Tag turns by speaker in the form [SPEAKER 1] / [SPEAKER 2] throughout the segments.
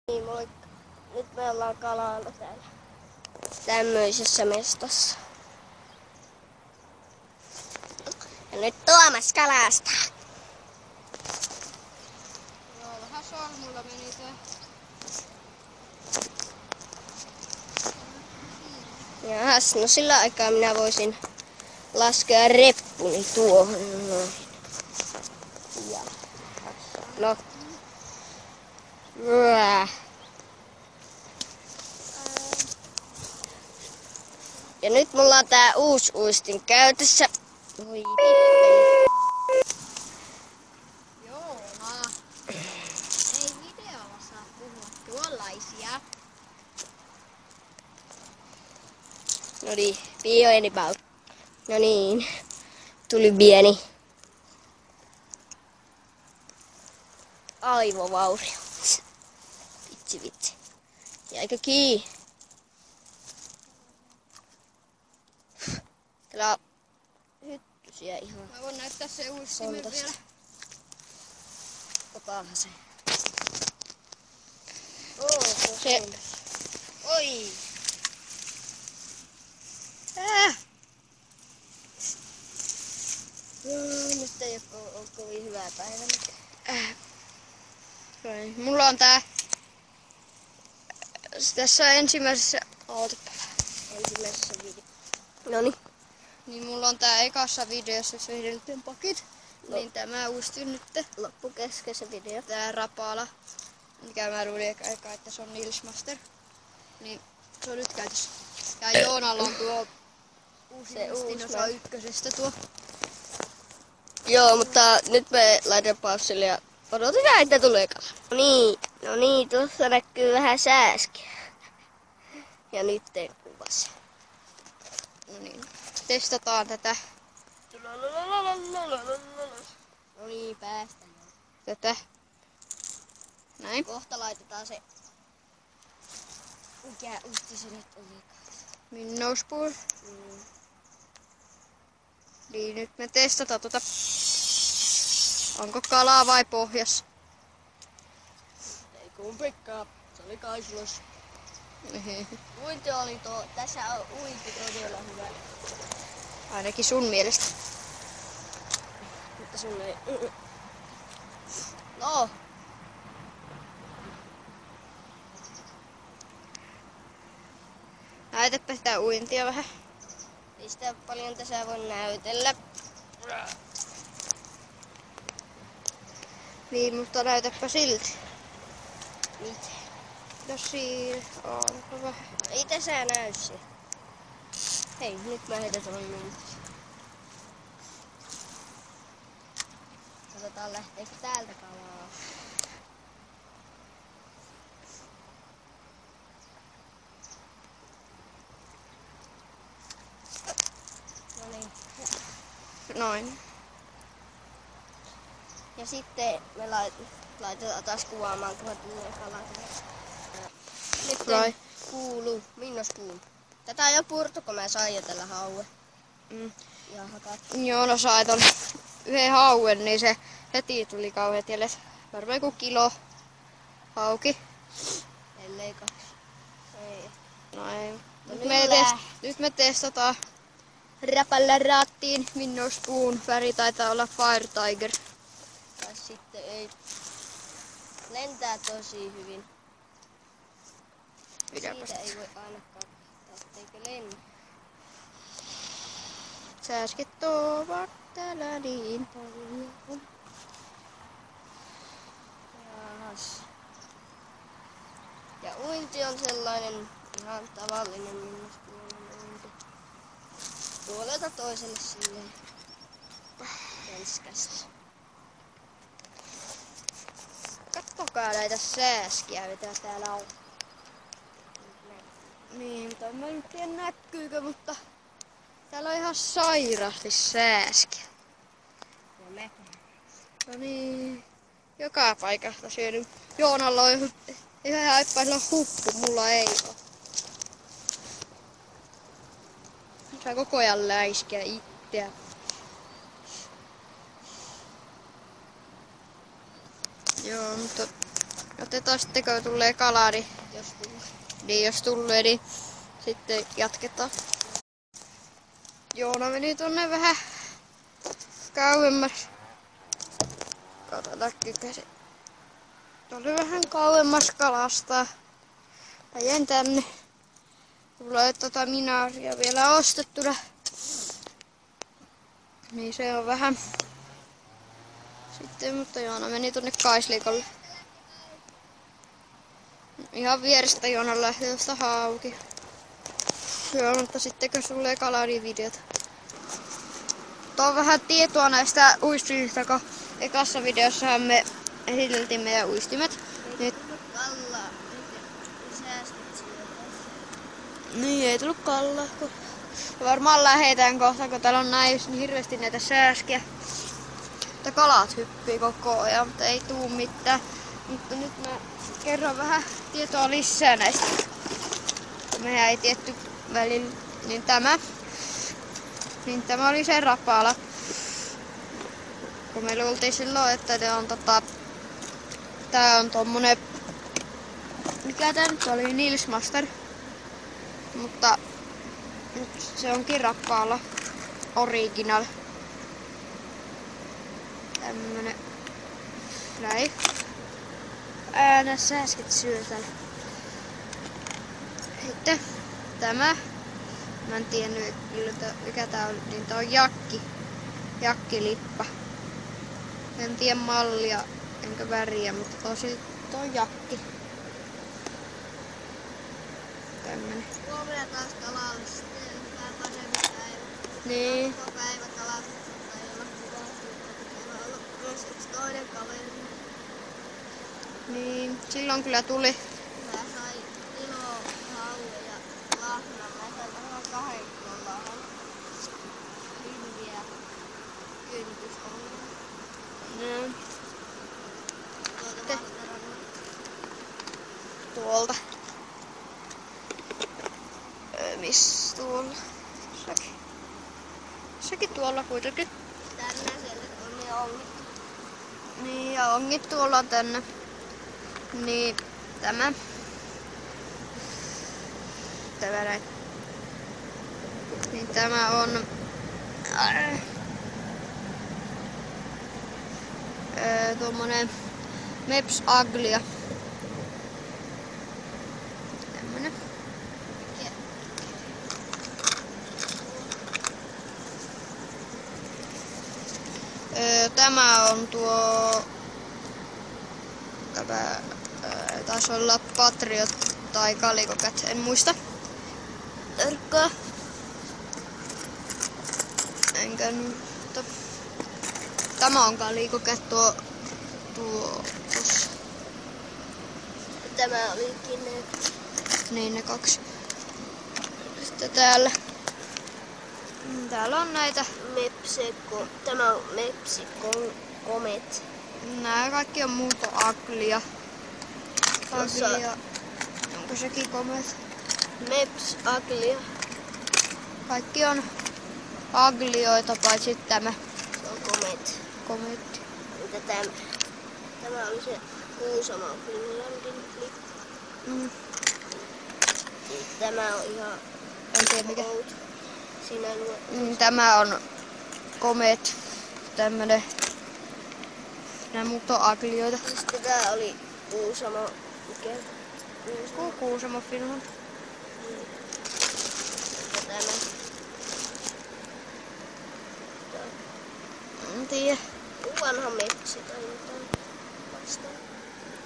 [SPEAKER 1] Niin, moikka. Nyt me ollaan kalalla täällä tämmöisessä mestassa. Ja nyt Tuomas kalastaa.
[SPEAKER 2] Joo, vähän sormulla meni tää.
[SPEAKER 1] Jahas, no sillä aikaa minä voisin laskea reppuni tuohon noin. Ja, no. Ja nyt mulla on tää uusi uistin käytössä. Voi pippeli.
[SPEAKER 2] Joona. Ei videolla saa puhua tuollaisia.
[SPEAKER 1] Noniin, pieni about. No niin, tuli pieni aivovaurio. Vitsi. Jäikö kiinni? Täällä on hyttysiä ihan.
[SPEAKER 2] Mä voin näyttää se uistimen
[SPEAKER 1] Kontasta.
[SPEAKER 2] vielä.
[SPEAKER 1] Otaahan se. Se. Oi! Nyt ei oo kovin hyvää päivää.
[SPEAKER 2] Mulla on tää tässä ensimmäisessä
[SPEAKER 1] Ensimmäisessä video. Noniin.
[SPEAKER 2] niin mulla on tää ekassa videossa se hedelmien pakit.
[SPEAKER 1] No.
[SPEAKER 2] Niin tämä uistin nyt.
[SPEAKER 1] Loppu kesken se video.
[SPEAKER 2] Tää Rapala. Mikä mä luulin eka, että se on Nilsmaster. Niin se on nyt käytössä. Ja Joonalla on tuo uusi uistin osa ykkösestä tuo.
[SPEAKER 1] Joo, mutta nyt me laitetaan paussille ja odotetaan, että tulee kala. No niin, tuossa näkyy vähän sääskiä. Ja nyt teen kuvassa.
[SPEAKER 2] No niin, testataan tätä.
[SPEAKER 1] No niin, päästään.
[SPEAKER 2] Tätä. Näin.
[SPEAKER 1] Kohta laitetaan se. Mikä usti se nyt olikaan?
[SPEAKER 2] Minnouspool. Niin nyt me testataan tuota. Onko kalaa vai pohjassa?
[SPEAKER 1] Ei kumpikaan. Se oli kaisulos. Uinti oli tässä on uinti todella hyvä.
[SPEAKER 2] Ainakin sun mielestä.
[SPEAKER 1] Mutta sun ei. No.
[SPEAKER 2] Näytäpä sitä uintia vähän.
[SPEAKER 1] Ei sitä paljon tässä voi näytellä.
[SPEAKER 2] Niin, mutta näytäpä silti.
[SPEAKER 1] Mitä?
[SPEAKER 2] Jos siinä onko vähän.
[SPEAKER 1] Ei tässä näy se. Hei, nyt mä heitän tuon mintis. Katsotaan lähteekö täältä kalaa. No niin.
[SPEAKER 2] Noin.
[SPEAKER 1] Ja sitten me laitetaan taas kuvaamaan, kun tulee kalaa. Nyt
[SPEAKER 2] Vai.
[SPEAKER 1] kuuluu minnospuun. Tätä on jo purtu, kun mä sain jo tällä haue. Ja hakattu.
[SPEAKER 2] Joo, no sai ton yhden hauen, niin se heti tuli kauheat jäljet. Varmaan joku kilo hauki.
[SPEAKER 1] Ellei kaksi. Ei.
[SPEAKER 2] No ei.
[SPEAKER 1] No
[SPEAKER 2] Nyt me testataan. Räpällä raattiin minnouspuun. Väri taitaa olla Fire Tiger.
[SPEAKER 1] Tai sitten ei. Lentää tosi hyvin.
[SPEAKER 2] Pidäpäs.
[SPEAKER 1] Siitä ei voi ainakaan katsoa, etteikö lennä.
[SPEAKER 2] Sääskit ovat täällä niin paljon.
[SPEAKER 1] Jahas. Ja uinti on sellainen ihan tavallinen minnospuolinen uinti. Puolelta toiselle silleen. Jenskästi.
[SPEAKER 2] Kattokaa näitä sääskiä, mitä täällä on. Niin, mutta en mä nyt tiedä näkyykö, mutta täällä on ihan sairaasti sääskiä.
[SPEAKER 1] Ja me.
[SPEAKER 2] No niin, joka paikasta syönyt. Joonalla on ihan haippaisella huppu, mulla ei oo. Saa koko ajan läiskiä itseä. Joo, mutta Otetaan sitten kun tulee kalari.
[SPEAKER 1] Jos tulee.
[SPEAKER 2] Niin jos tulee, niin sitten jatketaan. Joona meni tonne vähän kauemmas. Katsotaan kykäsi. Tuli vähän kauemmas kalastaa. Mä jen tänne. Mulla ei minaaria vielä ostettuna. Niin se on vähän. Sitten, mutta Joona meni tonne Kaisliikolle. Ihan vierestä Joona lähti tosta hauki. Joo, mutta sitten kun tulee kalarivideot. Tuo on vähän tietoa näistä uistimista, kun ekassa videossahan me esiteltiin meidän uistimet. Nyt.
[SPEAKER 1] Kallaa. Säästit syödä.
[SPEAKER 2] Niin, ei tullut kallaa. Varmaan lähetään kohta, kun täällä on näin just niin hirveästi näitä sääskiä. Mutta kalat hyppii koko ajan, mutta ei tuu mitään. Mutta nyt mä kerron vähän tietoa lisää näistä. Mehän ei tietty välillä, niin tämä oli se rapala. Kun me luultiin silloin, että ne on tää on tommonen, mikä tää nyt oli, Nilsmaster. Mutta nyt se onkin rapala. Original. Tämmönen. Näin. Nää sääsket syö täällä. Sitten tämä. Mä en tiennyt mikä tää on, niin tää on jakkilippa. En tiedä mallia enkä väriä, mutta tosi tää on jakki. Tämmönen.
[SPEAKER 1] Huomenna taas kalalle sitten hyvää parempi päivä.
[SPEAKER 2] Niin.
[SPEAKER 1] Koko päivä kalastusta tai olla kuvaa siitä. Meillä on ollut myös yksi toinen kaveri.
[SPEAKER 2] Niin, silloin kyllä tuli.
[SPEAKER 1] Mä sain iloa, hauja ja lahna. Mä sain vähän 2 kilon lahna. Hirviä. Kyntystä.
[SPEAKER 2] No,
[SPEAKER 1] Tuolta Vastarannan.
[SPEAKER 2] tuolta. Missä tuolla? Sekin tuolla kuitenkin.
[SPEAKER 1] Tänne siellä on ne ongit.
[SPEAKER 2] Niin, ja ongit tuolla on tänne. Niin, tämä. Tämä näin. Niin tämä on tuommoinen Meps Aglia. Tämmönen. Tämä on tuo. Tämä taisi olla Patriot tai Kalikokät, en muista. Tarkkaa. Enkä nyt. Tämä on Kalikokät tuo tossa.
[SPEAKER 1] Tämä olikin ne.
[SPEAKER 2] Niin ne 2. Sitten täällä. Täällä on näitä.
[SPEAKER 1] Mepseko. Tämä on Mepsikon Comet.
[SPEAKER 2] Nää kaikki on muuta Aglia. Aglia. Onko sekin Comet?
[SPEAKER 1] Meps Aglia.
[SPEAKER 2] Kaikki on Aglioita paitsi tämä
[SPEAKER 1] Se on Comet.
[SPEAKER 2] Comet.
[SPEAKER 1] Mitä tämä? Tämä oli se Kuusamo Finlandin lippu. Tämä on ihan
[SPEAKER 2] En tiedä mikä.
[SPEAKER 1] out. Siinä luo.
[SPEAKER 2] Tämä on Comet. Tämmönen. Nää muut on Aglioita.
[SPEAKER 1] Sitten tää oli Kuusamo. Mikä?
[SPEAKER 2] Kuusamo Finland.
[SPEAKER 1] Ja tämä.
[SPEAKER 2] En tiedä.
[SPEAKER 1] Vanha mepsi tai jotain vastaan.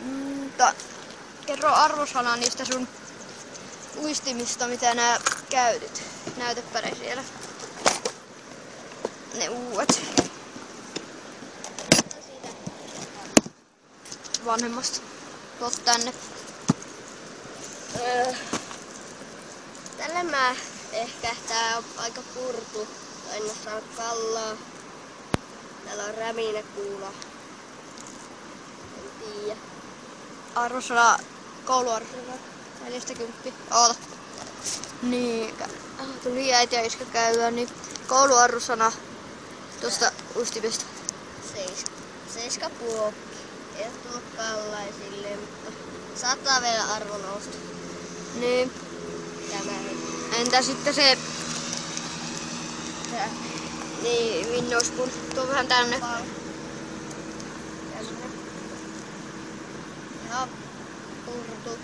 [SPEAKER 2] Mutta kerro arvosana niistä sun uistimista, mitä nää käytit. Näytäpä ne siellä. Ne uudet. Vanhemmasta. Tuot tänne.
[SPEAKER 1] Tällä mä ehkä tää on aika purtu. Aina saa kallaa. Täällä on räminäkuula. En tiedä.
[SPEAKER 2] Arvosana, kouluarvosana 40. Oota. Niin, tuli äiti ja iskä käyä, niin kouluarvosana tuosta uistimesta.
[SPEAKER 1] 7,5. ei ole tullut kallaan silleen, mutta saattaa vielä arvo nousta.
[SPEAKER 2] Niin.
[SPEAKER 1] Tämä hetki.
[SPEAKER 2] Entä sitten se... Niin, Windows-pun. Tuo vähän tänne.
[SPEAKER 1] Tämmönen. Ja purtu.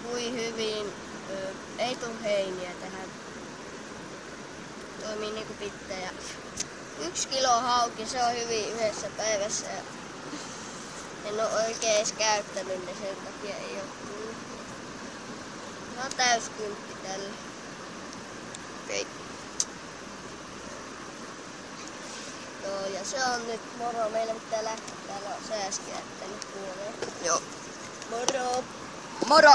[SPEAKER 1] Pui hyvin. Ei tuu heiniä tähän. Toimii niinku pitää. Ja 1 kilo hauki, se on hyvin yhdessä päivässä. Ja en oo oikein edes käyttänyt ne, sen takia ei oo tullut. Se on täyskymppi tällä.
[SPEAKER 2] Okei.
[SPEAKER 1] Joo, ja se on nyt moro. Meillä pitää lähteä. Täällä on sääskiä tänne puoleen.
[SPEAKER 2] Joo.
[SPEAKER 1] Moro!
[SPEAKER 2] Moro!